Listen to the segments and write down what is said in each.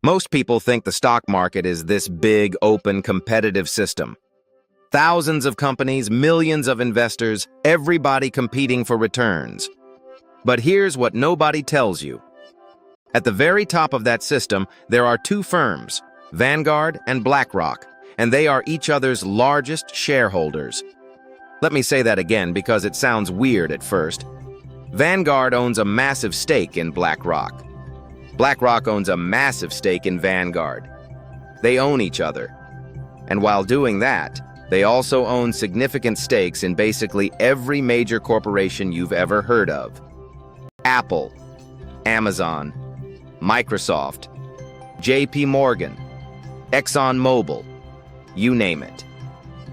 Most people think the stock market is this big, open, competitive system. Thousands of companies, millions of investors, everybody competing for returns. But here's what nobody tells you. At the very top of that system, there are two firms, Vanguard and BlackRock, and they are each other's largest shareholders. Let me say that again because it sounds weird at first. Vanguard owns a massive stake in BlackRock. BlackRock owns a massive stake in Vanguard. They own each other. And while doing that, they also own significant stakes in basically every major corporation you've ever heard of. Apple, Amazon, Microsoft, JP Morgan, ExxonMobil, you name it.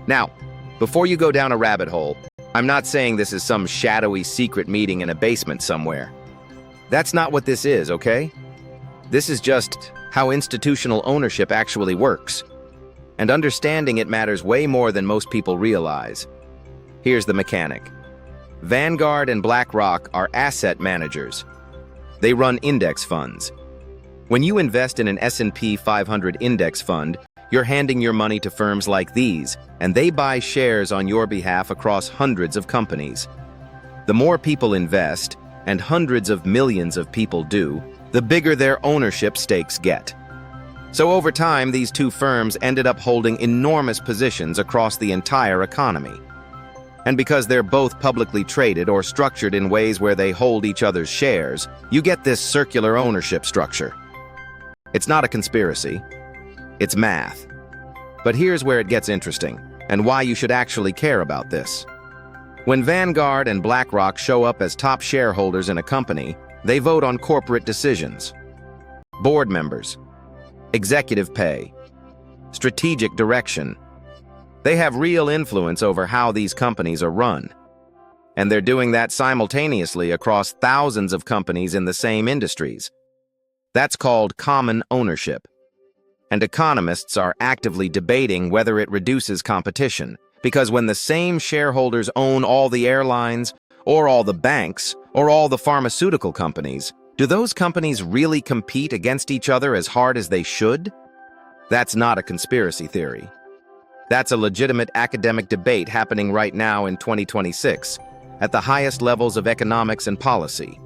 Now, before you go down a rabbit hole, I'm not saying this is some shadowy secret meeting in a basement somewhere. That's not what this is, okay? This is just how institutional ownership actually works. And understanding it matters way more than most people realize. Here's the mechanic. Vanguard and BlackRock are asset managers. They run index funds. When you invest in an S&P 500 index fund, you're handing your money to firms like these, and they buy shares on your behalf across hundreds of companies. The more people invest, and hundreds of millions of people do, the bigger their ownership stakes get. So over time, these two firms ended up holding enormous positions across the entire economy. And because they're both publicly traded or structured in ways where they hold each other's shares, you get this circular ownership structure. It's not a conspiracy. It's math. But here's where it gets interesting, and why you should actually care about this. When Vanguard and BlackRock show up as top shareholders in a company, they vote on corporate decisions. Board members, executive pay, strategic direction. They have real influence over how these companies are run. And they're doing that simultaneously across thousands of companies in the same industries. That's called common ownership. And economists are actively debating whether it reduces competition, because when the same shareholders own all the airlines, or all the banks, or all the pharmaceutical companies, do those companies really compete against each other as hard as they should? That's not a conspiracy theory. That's a legitimate academic debate happening right now in 2026, at the highest levels of economics and policy.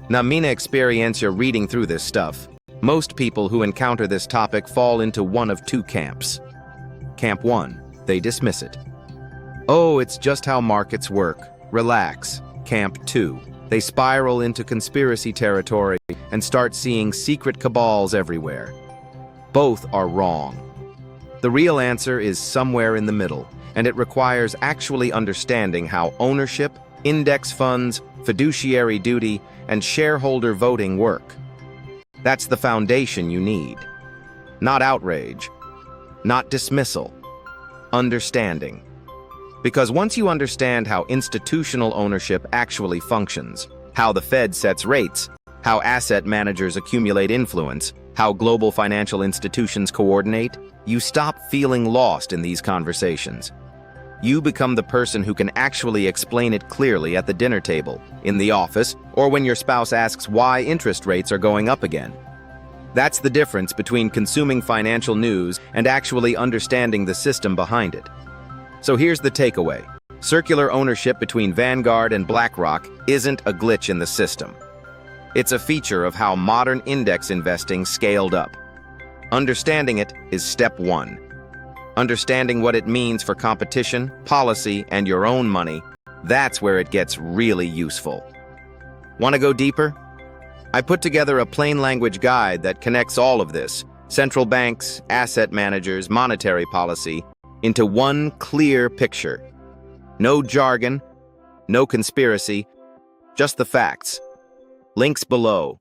Now, mina experiencia reading through this stuff, most people who encounter this topic fall into one of two camps. Camp 1, they dismiss it. Oh, it's just how markets work. Relax. Camp 2, they spiral into conspiracy territory and start seeing secret cabals everywhere. Both are wrong. The real answer is somewhere in the middle, and it requires actually understanding how ownership, index funds, fiduciary duty, and shareholder voting work. That's the foundation you need. Not outrage, not dismissal, understanding. Because once you understand how institutional ownership actually functions, how the Fed sets rates, how asset managers accumulate influence, how global financial institutions coordinate, you stop feeling lost in these conversations. You become the person who can actually explain it clearly at the dinner table, in the office, or when your spouse asks why interest rates are going up again. That's the difference between consuming financial news and actually understanding the system behind it. So here's the takeaway. Circular ownership between Vanguard and BlackRock isn't a glitch in the system. It's a feature of how modern index investing scaled up. Understanding it is step 1. Understanding what it means for competition, policy, and your own money, that's where it gets really useful. Want to go deeper? I put together a plain language guide that connects all of this, central banks, asset managers, monetary policy, into one clear picture. No jargon, no conspiracy, just the facts. Links below.